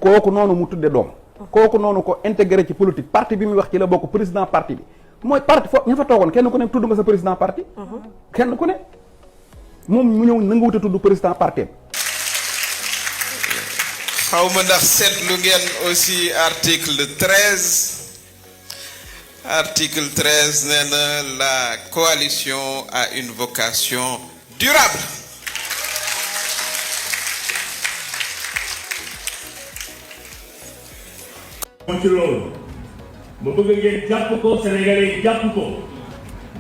kooku noonu mu tudde doom kooku noonu ko intégré ci politique parti bi muy wax ci la bokk président parti bi mooy parti fo ñu fa toogoon kenn ku ne tudd nga sa président parti kenn ku ne moom mu ñëw na nga wute tudd président parti xaw ma ndax seetlu ngeen aussi article 13 nee na la coalition a une vocation durable. ci loolu ma bëgg ngeen jàpp ko Sénégalais jàpp ko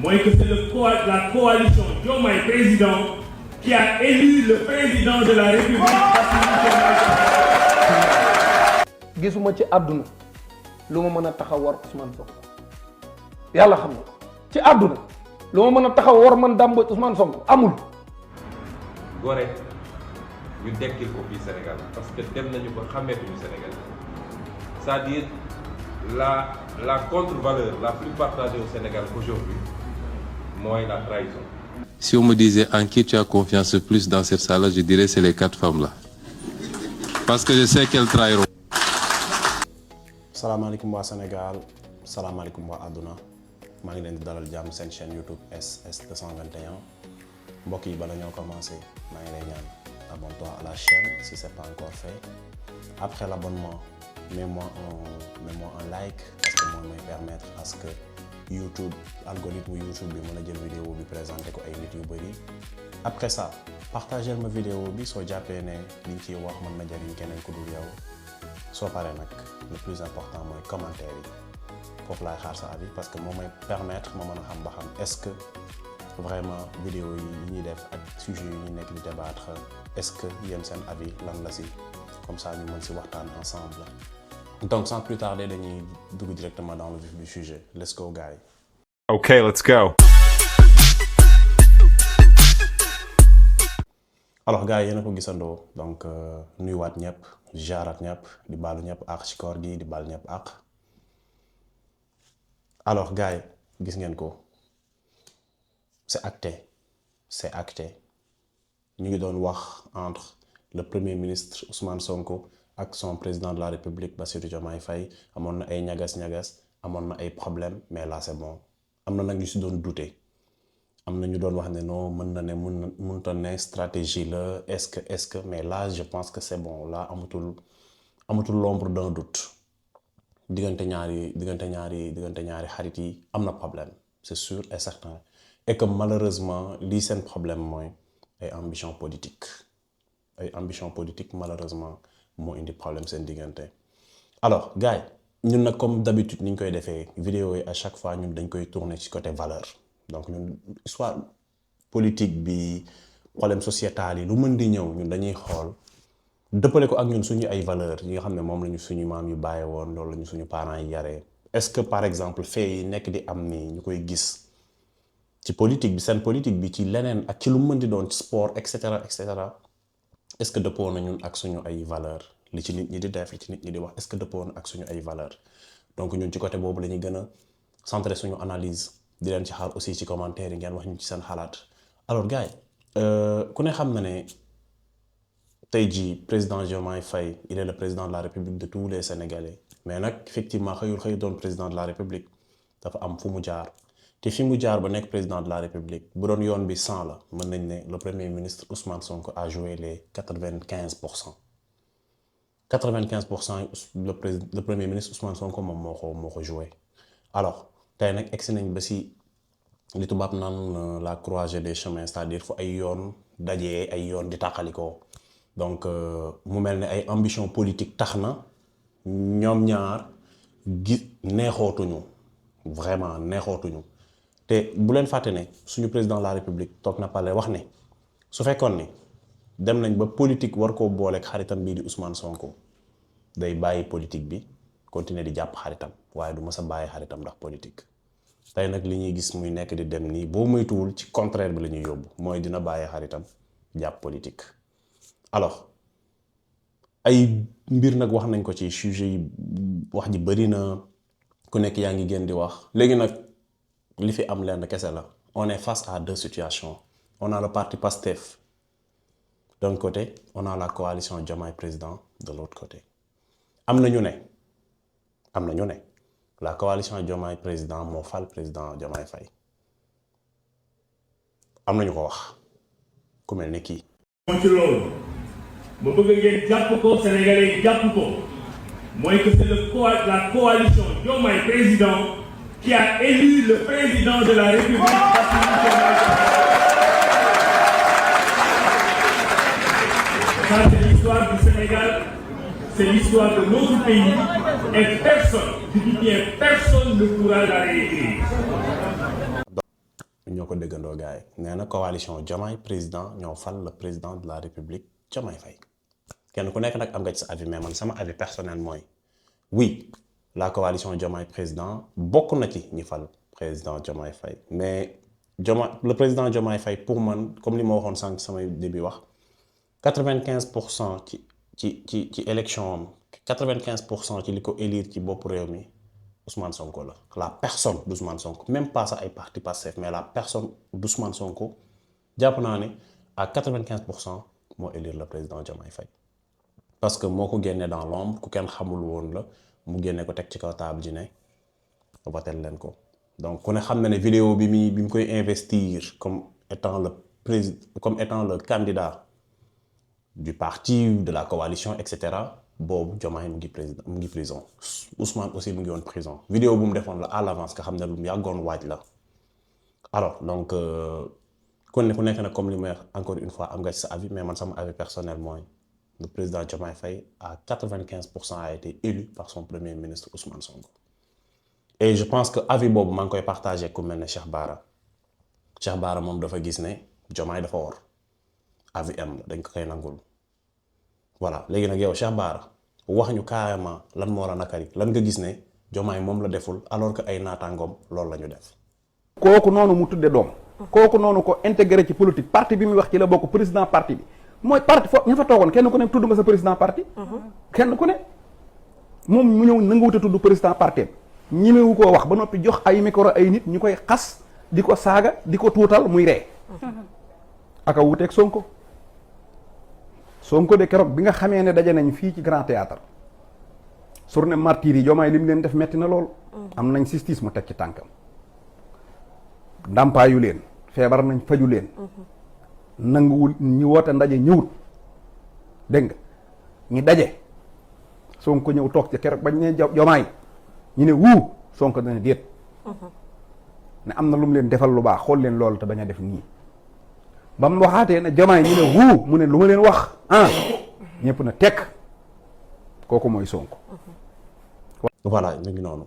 mooy que c'est la coalition Diomaye président qui a élu le président de la République. gisuma ci àdduna lu ma mën a taxaw war Ousmane Sonko yàlla xam na ci àdduna lu ma mën a taxaw war man Dame Mbodj Ousmane Sonko amul. gore ñu dekkil ko fii Sénégal parce que dem nañu ko xàmmeetuñu Sénégal c'est-à-dire la contre-valeur la plus partagée au Sénégal aujourd'hui mooy la trahison. Si on me disait en qui tu as confiance le plus dans cette salle, je dirais c'est les 4 femmes là. Parce que je sais qu'elles trahiront. salaamaaleykum waa Sénégal salaamaaleykum waa àdduna maa ngi leen di dalal jàmm seen chaîne YouTube SS 221 mbokk yi bala ñoo commencé maa ngi lay ñaan abonne-toi à la chaîne si c'est pas encore fait après l'abonnement mets-moi un like parce que moi may permettre à ce que YouTube algorithme YouTube bi mën a jël vidéo bi présenté ko ay nit yu bëri après ça partagez ma vidéo bi soo jàppee ne liñ ciy wax mën na jariñ keneen ku dul yow soo paree nag le plus important mooy commentaire yi foofu laay xaar sa avis parce que moo may permettre ma mën a xam ba xam est-ce que vraiment vidéo yi ñuy def ak sujet yi ñu nekk di débattre est-ce que yéen seen avis lan la si comme ça ñu mën si waxtaan ensemble. Donc sans plus tarder dañuy dugg directement dans le vif du sujet let's go guys. Okay, let's go. alors gars yi yéen a ko gisandoo donc nuyuwaat ñëpp jaarat ñëpp di baalu ñëpp ak ci koor gi di baal ñëpp ak alors gars yi gis ngeen ko c'est acté ñu ngi doon wax entre le premier ministre Ousmane Sonko ak son président de la République Bassirou Diomaye Faye amoon na ay ñagas-ñagas amoon na ay problème mais là c'est bon am na nag ñu si doon douter am na ñu doon wax ne non mënta ne stratégie la est-ce que mais là je pense que c'est bon là amatul l'ombre d'un doute diggante ñaari xarit yi am na problème c'est sûr et certain et que malheureusement lii seen problème mooy ay ambition politique malheureusement moo indi problème seen diggante. alors gars yi ñun nag comme d'habitude ni ñu koy defee vidéo yi à chaque fois ñun dañ koy tourner ci côté valeur donc ñun histoire politique bi problème sociétal yi lu mën di ñëw ñun dañuy xool dëppale ko ak ñun suñu ay valeurs yi nga xam ne moom lañu suñu maam yu bàyyi woon loolu lañu suñu parents yi yaree. est-ce que par exemple fait yi nekk di am nii ñu koy gis ci politique bi seen politique bi ci leneen ak ci lu mën di doon sport et cetera est-ce que dëppoo na ñun ak suñu ay valeurs li ci nit ñi di def li ci nit ñi di wax est-ce que dëppoo na ak suñu ay valeurs donc ñun ci côté boobu la ñuy gën a centrer suñu analyse di leen ci xaar aussi ci commentaire yi ngeen wax ñu ci seen xalaat. alors gars yi ku ne xam na ne tey jii président Diomaye Faye il est le président de la République de tous les Sénégalais mais nag effectivement xëy doon président de la République dafa am fu mu jaar. te fi mu jaar ba nekk président de la République bu doon yoon bi 100 la mën nañ ne le premier ministre Ousmane Sonko a joué les 95%. 95% le premier ministre Ousmane Sonko moom moo ko joué. alors tey nag egsi nañ ba si li tubaab naan la croisée des chemins c'est-à-dire fu ay yoon dajee ay yoon di tàqalikoo donc mu mel ne ay ambition politique tax na ñoom ñaar neexootuñu vraiment neexootuñu. te bu leen fàtte ne suñu président de la République toog na pale wax ne su fekkoon ni dem nañ ba politique war koo booleeg xaritam bii di Ousmane Sonko day bàyyi politique bi continuer di jàpp xaritam waaye du mës a bàyyi xaritam ndax politique. tey nag li ñuy gis muy nekk di dem nii boo moytuwul ci contraire bi la ñuy yóbbu mooy dina bàyyi xaritam jàpp politique. alors ay mbir nag wax nañ ko ci sujet yi wax ji bëri na ku nekk yaa ngi gën di wax léegi nag. li fi am lenn kese la on est face à deux situations on a le parti PASTEF d'un côté on a la coalition Diomaye président de l'autre côté am na ñu ne la coalition Diomaye président moo fal président Diomaye Faye am na ñu ko wax ku mel ni kii. ci loolu ma bëgg ngeen jàpp ko sénégalais jàpp ko mooy que c'est la coalition Diomaye président qui a élu le président de la République. Ça, c'est l'histoire du Sénégal, c'est l'histoire de notre pays, et personne ne pourra la réécrire. ñoo ko déggandoo gars yi nee na coalition Diomaye président ñoo fal le président de la République Diomaye Faye kenn ku nekk nag am nga ci sa avis mais man sama avis personnel mooy oui la coalition Diomaye président bokk na ci ñi fal président Diomaye Faye mais le président Diomaye Faye pour man comme li ma waxoon sànq samay début wax 95% ci élection am 95% ci li ko élire ci bopp réew mi Ousmane Sonko la personne d'Ousmane Sonko même pas ça ay parti Pastef mais la personne d'Ousmane Sonko jàpp naa ne à 95% moo élire le président Diomaye Faye parce que moo ko génne dans l'ombre ku kenn xamul woon la mu génne ko teg ci kaw table ji ne votel leen ko donc ku ne xam na ne vidéo bi mu koy investir comme étant le candidat du parti de la coalition etc. boobu Diomaye mu ngi prison Ousmane aussi mu ngi woon prison vidéo bu mu defoon la à l'avance nga xam ne lu mu yàggoon waaj la alors donc ku nekk nag comme li may wax encore une fois am nga ci sa avis mais man sama avis personnel mooy le président Diomaye Faye à 95% a été élu par son premier ministre Ousmane Sonko et je pense que avis boobu maa ngi koy partagé ku mel ne Cheikh Bara moom dafa gis ne Diomaye dafa war avis am la dañ ko koy nangul voilà léegi nag yow Cheikh Bara wax ñu carrément lan moo la nakari lan nga gis ne Diomaye moom la deful alors que ay naataangoom loolu la ñu def. kooku noonu mu tudde doom. kooku noonu ko intégré ci politique parti bi muy wax ci la bokk président parti bi mooy parti foofu ñu fa toogoon kenn ku ne tudd nga sa président parti. kenn ku ne moom mu ñëw nanguwute tudd président parti ñi mewu koo wax ba noppi jox ay micro ay nit ñu koy xas di ko saaga di ko tuutal muy ree aka wuteeg Sonko de keroog bi nga xamee ne daje nañ fii ci Grand Théâtre journée martyrs yi Diomaye li mu leen def metti na lool. am nañ justice mu teg ci tànkam. ndàmpaayu leen feebar nañ faju leen. nanguwul ñi woote ndaje ñëwut dégg nga ñi daje Sonko ñëw toog ci keroog bañ ne Diomaye ñu ne wuu Sonko dana déet. ne am na lu mu leen defal lu baax xool leen loolu te bañ a def nii. ba mu waxaatee ne Diomaye ñu ne wuu mu ne lu ma leen wax ñëpp na tekk kooku mooy Sonko. voilà ñu ngi noonu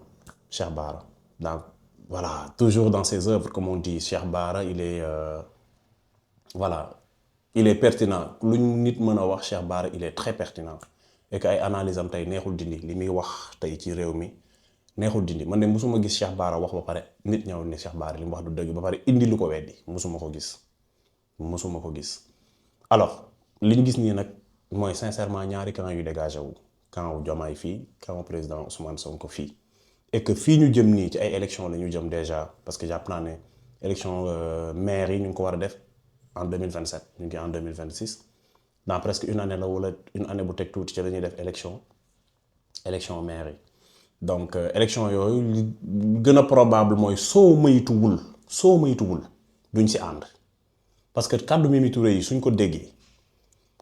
Cheikh Bara donc voilà toujours dans ses œuvres comme on dit Cheikh Bara il est il est pertinent lu nit mën a wax Cheikh Bara il est très pertinent et que ay analyse am tey neexul dindi li muy wax tey ci réew mi neexul dindi man de mosuma gis Cheikh Bara wax ba pare nit ñëw ne Cheikh Bara li mu wax du dëgg ba pare indi lu ko weddi mosuma ko gis alors li ñu gis nii nag mooy sincèrement ñaari camp yu dégagé wu camp wu Diomaye fii camp wu président Ousmane Sonko fii et que fii ñu jëm nii ci ay élections la ñu jëm déjà parce que jàpp naa ne élection maire yi ñu ngi ko war a def en 2027 ñu ngi en 2026 dans presque une année la wala une année bu teg tuuti ci la ñuy def élection maire yi donc élection yooyu li gën a probable mooy soo maytuwul duñ si ànd parce que kàddu Mimi Touré yi suñ ko déggee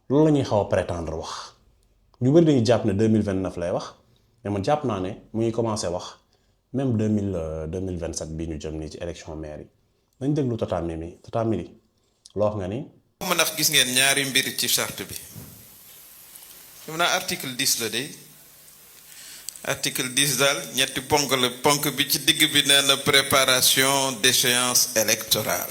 loolu la ñuy xaw a prétendre wax ñu bëri dañuy jàpp ne 2029 lay wax mais man jàpp naa ne mu ngi commencé wax même 2027 bii ñu jëm nii ci élection maire yi nañ déglu Tata Mimi loo wax nga ni. ma ndax gis ngeen ñaari mbir ci charte bi xam naa article 10 la de article 10 daal ñetti ponk la ponk bi ci digg bi nee na préparation d'échéance électorale.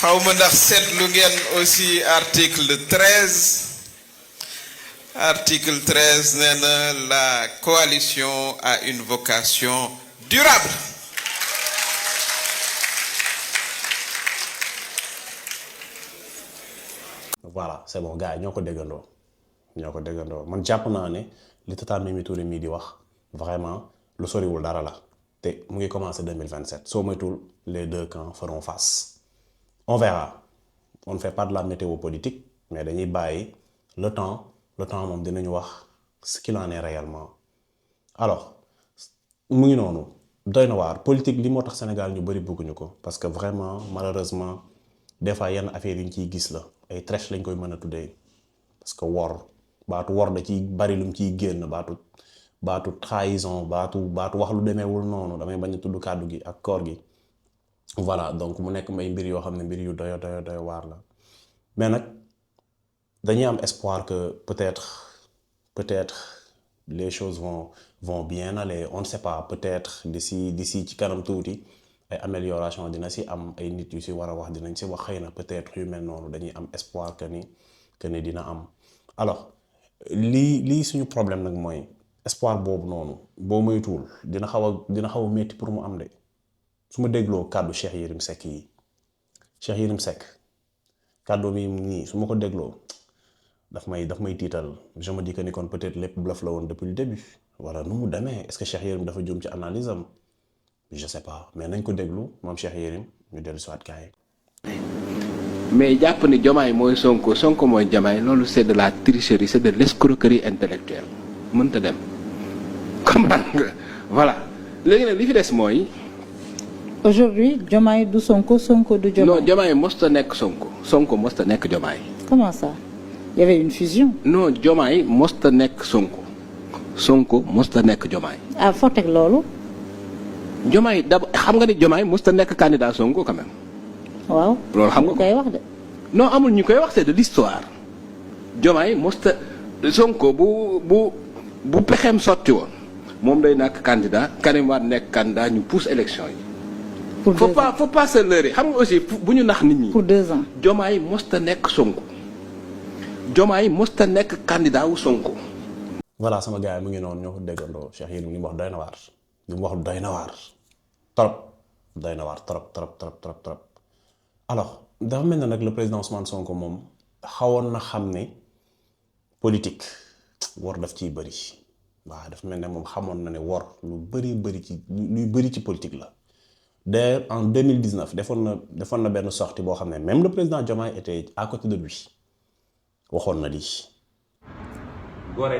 xaw ma ndax seetlu ngeen aussi article 13 nee na la coalition a une vocation durable. voilà c'est bon gars yi ñoo ko déggandoo man jàpp naa ne li Tata Mimi Touré mii di wax vraiment lu soriwul dara la te mu ngi commencer 2027 soo moytuwul les deux camps feront face. On verra. On ne fait pas de la météo politique, mais dañuy bàyyi le temps moom dinañu wax ce qu'il en est réellement. alors mu ngi noonu doy na waar politique li moo tax Sénégal ñu bëri bëgguñu ko parce que vraiment malheureusement des fois yenn affaires yi ñu ciy gis la ay trèche lañ koy mën a tuddee parce que baatu wor da ciy bari lu mu ciy génn baatu trahison baatu wax lu demeewul noonu damay bañ a tudd kàddu gi ak koor gi voilà donc mu nekk may mbir yoo xam ne mbir yu doy waar la mais nag dañuy am espoir que peut-être les choses vont bien aller on ne sait pas peut-être d'ici ci kanam tuuti ay amélioration dina si am ay nit yu si war a wax dinañ si wax xëy na peut-être yu mel noonu dañuy am espoir que ni dina am alors lii suñu problème nag mooy espoir boobu noonu boo moytuwul dina xaw a métti pour mu am de su ma dégloo kàddu Cheikh Yérim Seck kàddu mi nii su ma ko dégloo daf may tiital je me dis que ni kon peut-être lépp bluff la woon depuis le début wala nu mu demee est-ce que Cheikh Yérim dafa juum ci analyse am je sais pas mais nañ ko déglu moom Cheikh Yérim ñu dellu si waat kaay. mais jàpp ni Diomaye mooy Sonko mooy Diomaye loolu c'est de la tricherie c'est de l'escroquerie intellectuelle mënta dem comprendre nga voilà léegi nag li fi des mooy. aujourd'hui Diomaye du Sonko du Diomaye. non Diomaye mosta nekk Sonko mosta nekk Diomaye. comment ça il y avait une fusion. non Diomaye mosta nekk Sonko mosta nekk Diomaye. ah foo teg loolu. Diomaye xam nga ni Diomaye mosta nekk candidat Sonko quand même. waaw loolu xam nga ko koy wax de. non amul ñu koy wax c'est de l'histoire Diomaye mosta Sonko bu pexeem sotti woon moom day nekk candidat Karim Wade nekk candidat ñu pousse élection yi. faut pas se leurrer xam nga aussi bu ñu nax nit ñi. pour 2 ans. Diomaye mosta nekk Sonko Diomaye mosta nekk candidat wu Sonko. voilà sama gars yi mu ngi noonu ñoo ko déggandoo Cheikh Yérim li mu wax doy na waar trop doy na waar trop. alors dafa mel na nag le président Ousmane Sonko moom xawoon na xam ne politique wor daf ciy bëri waaw dafa mel ne moom xamoon na ne wor luy bëri ci politique la. d'ailleurs en 2019 defoon na benn sortie boo xam ne même le président Diomaye était à côté de lui waxoon na lii. gore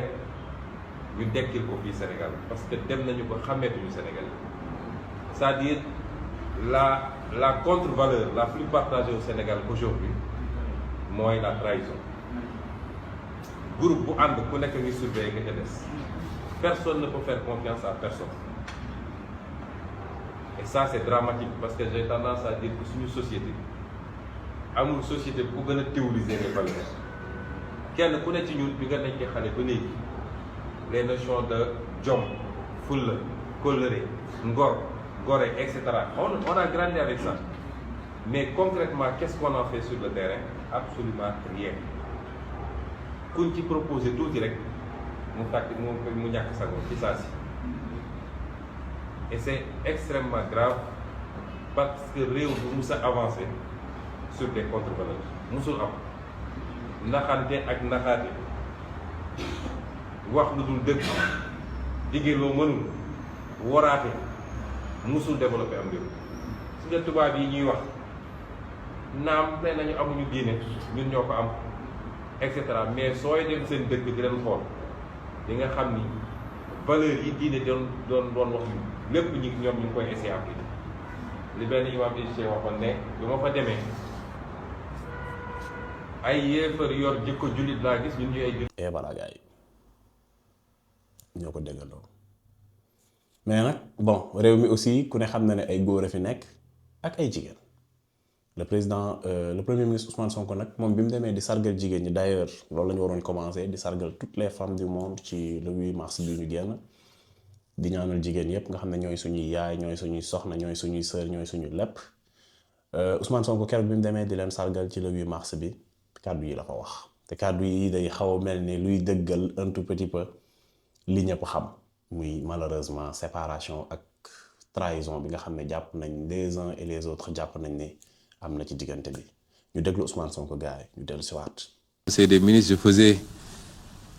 ñu dekkil ko fii Sénégal parce que dem nañu ko xàmmeetuñu Sénégal c'est-à-dire la contre-valeur la plus partagée au Sénégal aujourd'hui mooy la trahison groupe bu ànd ku nekk ngi surveiller nga ca des personne ne peut faire confiance à personne. Et ça c'est dramatique parce que j'ai tendance à dire que suñu société amul société bu gën a théoriser les valeurs kenn ku ne ci ñun bi nga nekkee xale ba léegi les notions de jom fulla kóllëre ngor gore etc. on a grandi avec ça mais concrètement qu'est-ce qu'on en fait sur le terrain? Absolument rien. kuñ ci proposer tuuti rek mu ñàkk sago ci saa si. Et c'est extrêmement grave parce que réew bu mus a avancer sur des contre-valeurs musul am naxante ak naxaate wax lu dul dëgg diggee loo mënul waraate musul développer am réew su nga tubaab yi ñuy wax naam nee nañu amuñu diine ñun ñoo ko am et cetera mais sooy dem seen dëkk di leen xool di nga xam ni valeur yi diine doon wax lépp ñoom ñu ngi koy essayer appliquer li benn imam égyptien waxoon ne bi ma fa demee ay yéefar yor jikko jullit laa gis ñun ñu ay jullit. et voilà gars yi ñoo ko déggandoo mais nag bon réew mi aussi ku ne xam na ne ay góor a fi nekk ak ay jigéen le premier ministre Ousmane Sonko nag moom bi mu demee di sargal jigéen ñi d'ailleurs loolu la ñu waroon commencer di sargal toutes les femmes du monde ci le 8 mars bi ñu génn. di ñaanal jigéen yépp nga xam ne ñooy suñuy yaay ñooy suñuy soxna ñooy suñuy sœur ñooy suñu lépp Ousmane Sonko keroog bi mu demee di leen sargal ci le 8 mars bi kàddu yi la fa wax te kàddu yi day xaw a mel ni luy dëggal un tout petit peu li ñëpp xam muy malheureusement séparation ak trahison bi nga xam ne jàpp nañ les uns et les autres jàpp nañ ne am na ci diggante bi ñu déglu Ousmane Sonko gars yi ñu dellu si waat. C'est des ministres, je faisais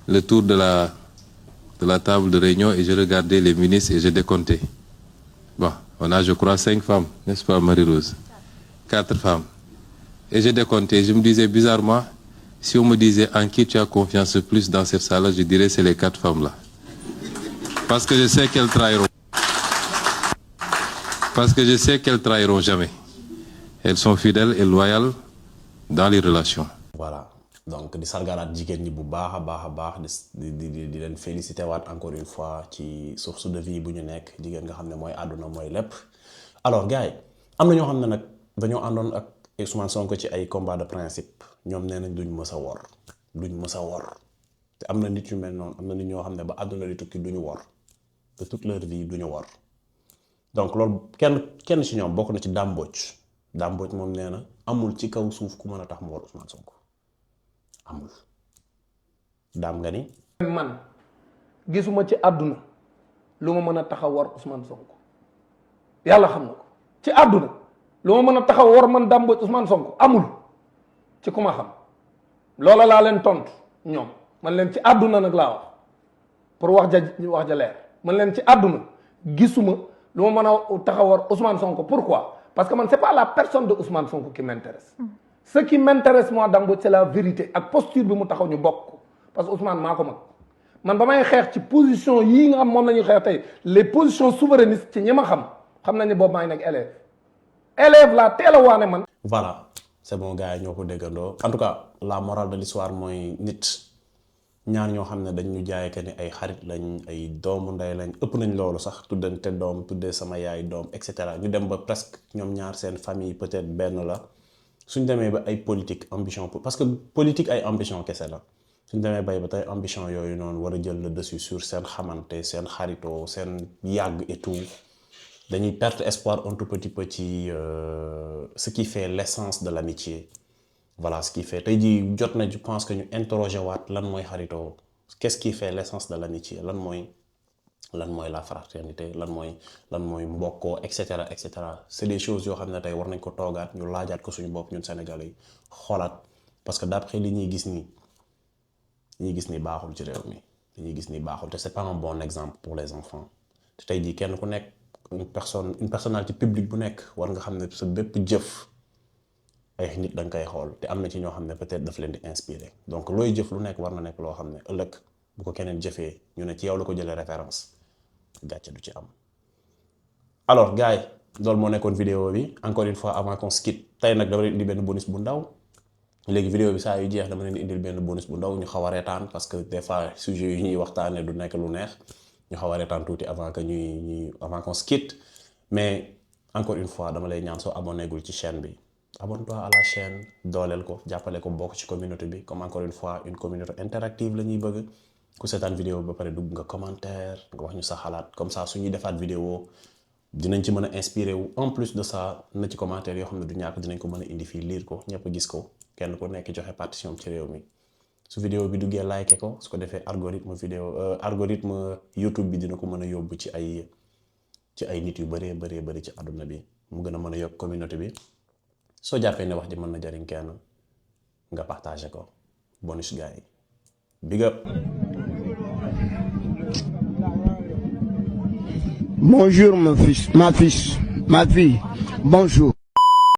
le tour de la table de réunion et je regardais les ministres et je décomptais. Bon, on a je crois 5 femmes, n'est-ce pas Marie-Rose? 4 femmes. Et je décomptais, je me disais bizarrement, Si on me disait en qui tu as confiance le plus dans cette salle-là, je dirais c'est les 4 femmes-là. Parce que je sais qu'elles trahiront. Parce que je sais qu'elles trahiront jamais. Elles sont fidèles et loyales dans les relations. Voilà. Donc di sargalaat jigéen ñi bu baax a baax di leen féliciter waat encore une fois ci source de vie bu ñu nekk jigéen nga xam ne mooy àdduna mooy lépp. Alors gars yi am na ñoo xam ne nag dañoo àndoon ak Ousmane Sonko ci ay combat de principe ñoom nee nañ duñ mës a wor te am na nit yu mel noonu am na nit ñoo xam ne ba àdduna di tukki duñu wor de toute leur vie duñu wor. Donc loolu kenn ci ñoom bokk na ci Dame Mbodj moom nee na amul ci kaw suuf ku mën a tax mu war Ousmane Sonko amul. Dame nga ni man gisuma ci àdduna lu ma mën a taxaw war Ousmane Sonko yàlla xam na ko ci àdduna lu ma mën a taxaw war man Dame Mbodj Ousmane Sonko amul ci ku ma xam loola laa leen tontu ñoom man leen ci àdduna nag laa wax pour wax ja leer man leen ci àdduna gisuma lu ma mën a taxaw war Ousmane Sonko. Pourquoi? Parce que man c'est pas la personne de Ousmane Sonko qui m'intéresse. Ce qui m'intéresse moi Dame Mbodj c'est la vérité ak posture bi mu taxaw ñu bokk parce que Ousmane maa ko mag man ba may xeex ci position yii nga xam moom la ñuy xeex tey les positions souverainistes ci ñi ma xam nañ ne boobu maa ngi nekk élève laa teel a waane man. Voilà c'est bon gars yi ñoo ko déggandoo en tout cas la morale de l'histoire mooy nit ñaar ñoo xam ne dañ ñu jaay que ni ay xarit lañ ay doomu ndey lañ ëpp nañ loolu sax tuddante doom tuddee sama yaay doom et cetera ñu dem ba presque ñoom ñaar seen famille peut-être benn la suñ demee ba ay politique ambition parce que politique ay ambition kese la suñ demee bay ba tey ambition yooyu noonu war a jël le dessus sur seen xamante seen xaritoo seen yàgg et tout dañuy perdre espoir un tout petit peu ci ce qui fait l'essence de l'amitié. Voilà ce qui fait tey jii jot na je pense que ñu interroger waat lan mooy xaritoo qu'est-ce qui fait l'essence de l'amitié lan mooy la fraternité lan mooy mbokkoo et cetera c'est des choses yoo xam ne tey war nañ ko toogaat ñu laajaat ko suñu bopp ñun Sénégalais yi xoolaat parce que d'après li ñuy gis nii baaxul ci réew mi li ñuy gis nii baaxul te c'est pas un bon exemple pour les enfants te tey jii kenn ku nekk une personnalité publique bu nekk war nga xam ne sa bépp jëf ay nit da nga koy xool te am na ci ñoo xam ne peut-être daf leen di inspirer donc looy jëf lu nekk war na nekk loo xam ne ëllëg bu ko keneen jëfee ñu ne ci yow la ko jëlee référence gàcce du ci am. Alors gars yi loolu moo nekkoon vidéo bi encore une fois avant qu'on se quitte tey nag dama leen indi benn bonus bu ndaw léegi vidéo bi saa yu jeex dama leen indil benn bonus bu ndaw ñu xaw a reetaan parce que des fois sujet yu ñuy waxtaanee du nekk lu neex ñu xaw a reetaan tuuti avant qu'on se quitte mais encore une fois dama lay ñaan soo abonné gul ci chaîne bi. Abonne-toi à la chaîne dooleel ko jàppale ko bokk ci communauté bi comme encore une fois une communauté interactive la ñuy bëgg ku seetaan vidéo ba pare dugg nga commentaire nga wax ñu sa xalaat comme ça suñuy defaat vidéo dinañ ci mën a inspiré wu en plus de ça na ci commentaire yoo xam ne du ñàkk dinañ ko mën a indi fii lire ko ñëpp gis ko kenn ku nekk joxe partition ci réew mi su vidéo bi duggee like ko su ko defee algorithme YouTube bi dina ko mën a yóbbu ci ay nit yu bëree ci àdduna bi mu gën a mën a yokk communauté bi. soo jàppee ne wax ji mën na jariñ kenn nga partagé ko bonus gars yi big up. Bonjour mon fils, ma fille, bonjour.